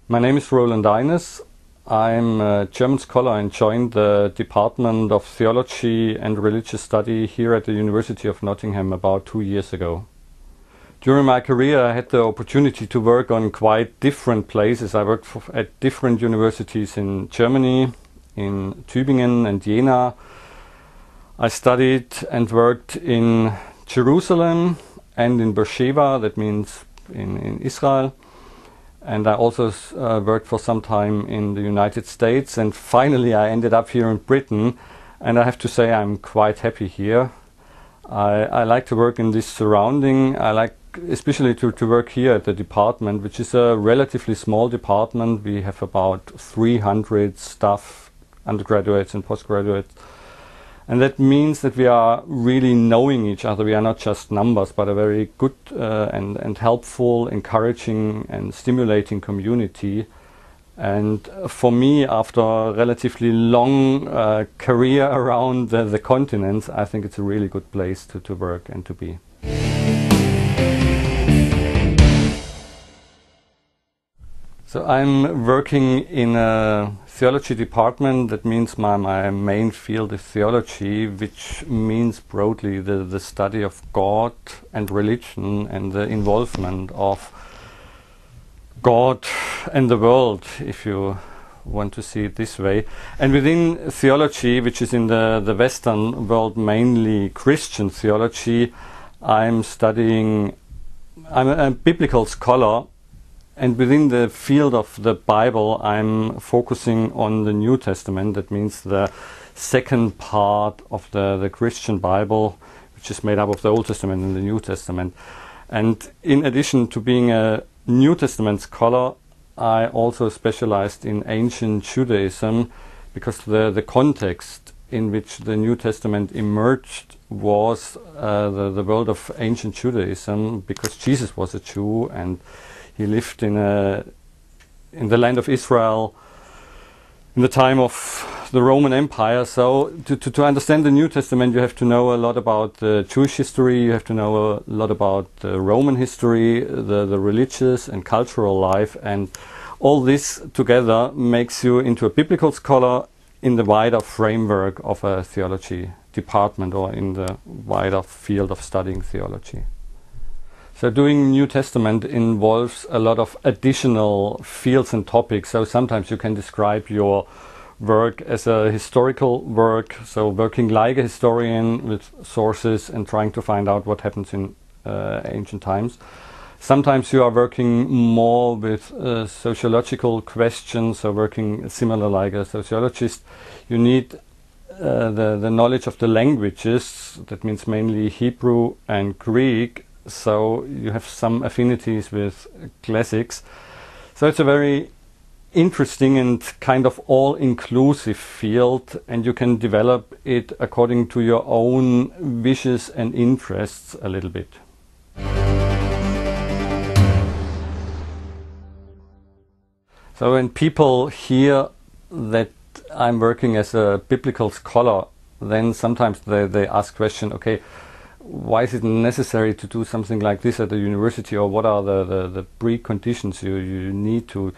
My name is Roland Deines. I'm a German scholar and joined the Department of Theology and Religious Study here at the University of Nottingham about 2 years ago. During my career I had the opportunity to work on quite different places. I worked at different universities in Germany, in Tübingen and Jena. I studied and worked in Jerusalem and in Beersheba, that means in Israel. And I also worked for some time in the United States, and finally I ended up here in Britain, and I have to say I'm quite happy here. I like to work in this surrounding. I like especially to work here at the department, which is a relatively small department. We have about 300 staff, undergraduates and postgraduates. And that means that we are really knowing each other. We are not just numbers, but a very good and helpful, encouraging and stimulating community. And for me, after a relatively long career around the continents, I think it's a really good place to work and to be. So I'm working in a theology department. That means my main field is theology, which means broadly the study of God and religion and the involvement of God and the world, if you want to see it this way. And within theology, which is in the Western world mainly Christian theology, I'm a biblical scholar. And within the field of the Bible, I'm focusing on the New Testament. That means the second part of the Christian Bible, which is made up of the Old Testament and the New Testament. And in addition to being a New Testament scholar, I also specialized in ancient Judaism, because the context in which the New Testament emerged was the world of ancient Judaism, because Jesus was a Jew and he lived in the land of Israel in the time of the Roman Empire. So to understand the New Testament, you have to know a lot about the Jewish history, you have to know a lot about the Roman history, the religious and cultural life, and all this together makes you into a biblical scholar in the wider framework of a theology department, or in the wider field of studying theology. So doing New Testament involves a lot of additional fields and topics. So sometimes you can describe your work as a historical work, so working like a historian with sources and trying to find out what happens in ancient times. Sometimes you are working more with sociological questions, so working similar like a sociologist. You need the knowledge of the languages, that means mainly Hebrew and Greek. So you have some affinities with classics. So it's a very interesting and kind of all-inclusive field, and you can develop it according to your own wishes and interests a little bit. So when people hear that I'm working as a biblical scholar, then sometimes they ask question, okay, why is it necessary to do something like this at the university, or what are the preconditions you need to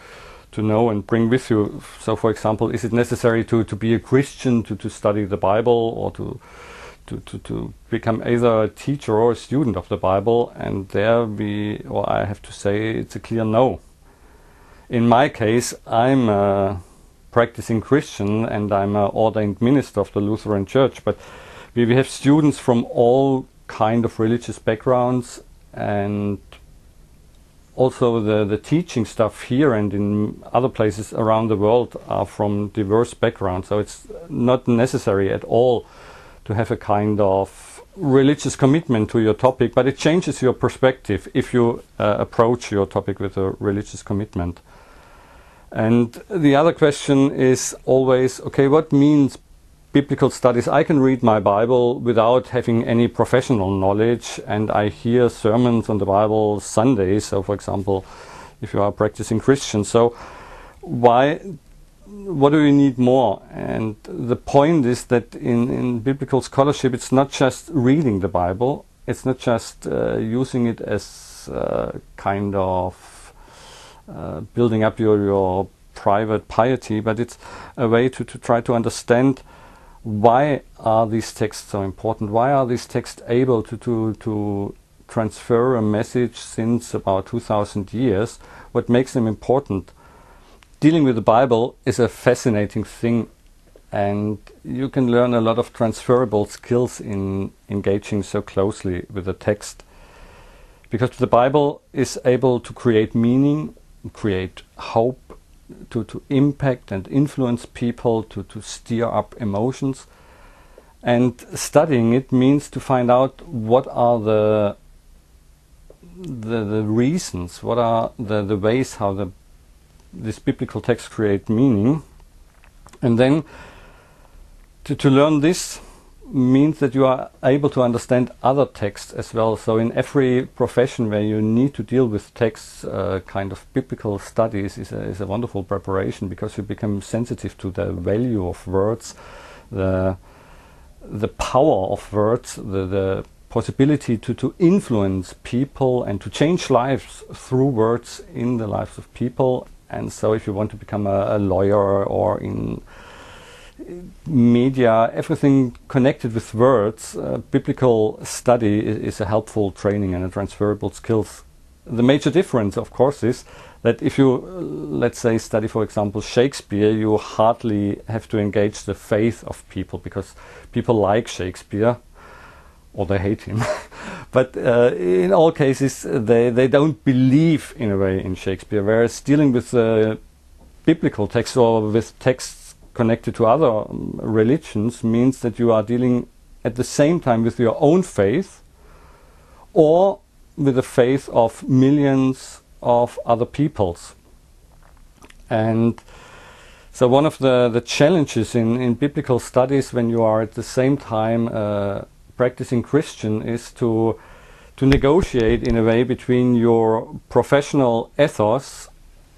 know and bring with you? So for example, is it necessary to be a Christian to study the Bible, or to become either a teacher or a student of the Bible? And there I have to say it's a clear no. In my case, I'm a practicing Christian and I'm an ordained minister of the Lutheran Church, but we have students from all kind of religious backgrounds, and also the teaching stuff here and in other places around the world are from diverse backgrounds. So it's not necessary at all to have a kind of religious commitment to your topic, but it changes your perspective if you approach your topic with a religious commitment. And the other question is always, okay, what means biblical studies? I can read my Bible without having any professional knowledge, and I hear sermons on the Bible Sundays. So for example, if you are a practicing Christian, so what do you need more? And the point is that in biblical scholarship, it's not just reading the Bible, it's not just using it as kind of building up your private piety, but it's a way to try to understand why are these texts so important? Why are these texts able to transfer a message since about 2000 years? What makes them important? Dealing with the Bible is a fascinating thing, and you can learn a lot of transferable skills in engaging so closely with the text. Because the Bible is able to create meaning, create hope, to impact and influence people, to steer up emotions. And studying it means to find out what are the reasons, what are the ways how this biblical text create meaning. And then to learn this means that you are able to understand other texts as well. So in every profession where you need to deal with texts, kind of biblical studies is a wonderful preparation, because you become sensitive to the value of words, the power of words, the possibility to influence people and to change lives through words in the lives of people. And so if you want to become a lawyer or in media, everything connected with words, biblical study is a helpful training and a transferable skills. The major difference, of course, is that if you, let's say, study, for example, Shakespeare, you hardly have to engage the faith of people, because people like Shakespeare or they hate him. But in all cases, they don't believe in a way in Shakespeare, whereas dealing with biblical text or with texts connected to other religions means that you are dealing at the same time with your own faith or with the faith of millions of other peoples. And so one of the challenges in biblical studies when you are at the same time practicing Christian is to negotiate in a way between your professional ethos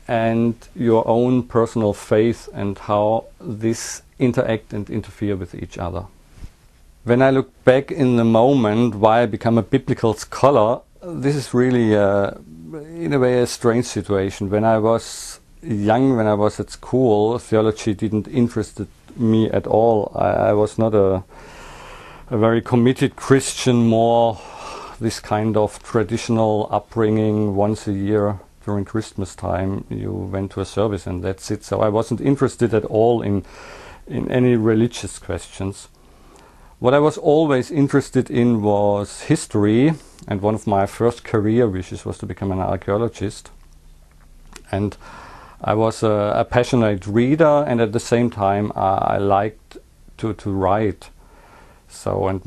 and your own personal faith, and how this interact and interfere with each other. When I look back in the moment why I become a biblical scholar, this is really in a way a strange situation. When I was young, when I was at school, theology didn't interest me at all. I was not a very committed Christian, more this kind of traditional upbringing. Once a year during Christmas time you went to a service and that's it. So I wasn't interested at all in any religious questions. What I was always interested in was history, and one of my first career wishes was to become an archaeologist. And I was a passionate reader, and at the same time I liked to write. So, and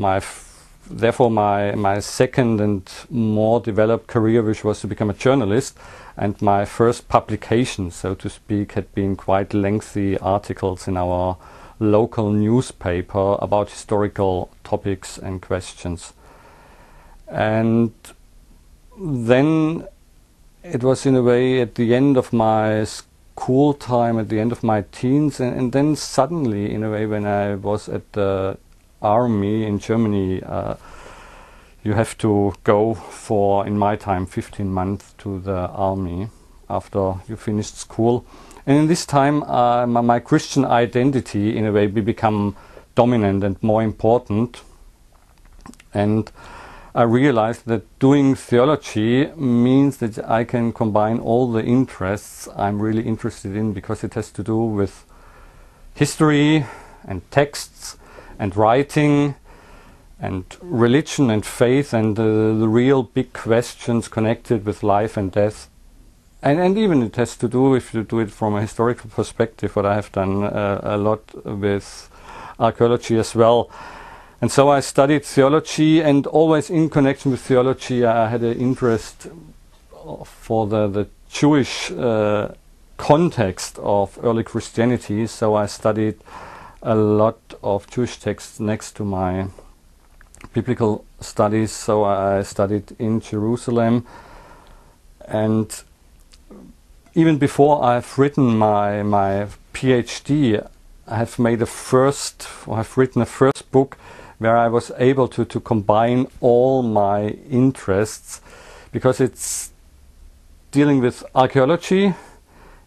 therefore my second and more developed career wish was to become a journalist, and my first publication, so to speak, had been quite lengthy articles in our local newspaper about historical topics and questions. And then it was in a way at the end of my school time, at the end of my teens, and then suddenly in a way when I was at the army in Germany, you have to go for, in my time, 15 months to the army after you finished school. And in this time, my Christian identity, in a way, become dominant and more important. And I realized that doing theology means that I can combine all the interests I'm really interested in, because it has to do with history and texts and writing and religion and faith and the real big questions connected with life and death. And even it has to do, if you do it from a historical perspective, what I have done a lot with archaeology as well. And so I studied theology, and always in connection with theology I had an interest for the Jewish context of early Christianity. So I studied a lot of Jewish texts next to my biblical studies. So I studied in Jerusalem, and even before I've written my PhD, I've written a first book where I was able to combine all my interests, because it's dealing with archaeology,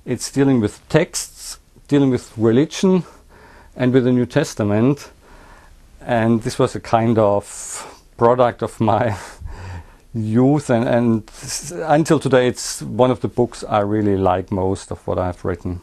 it's dealing with texts, dealing with religion, and with the New Testament. And this was a kind of product of my youth, and until today it's one of the books I really like most of what I've written.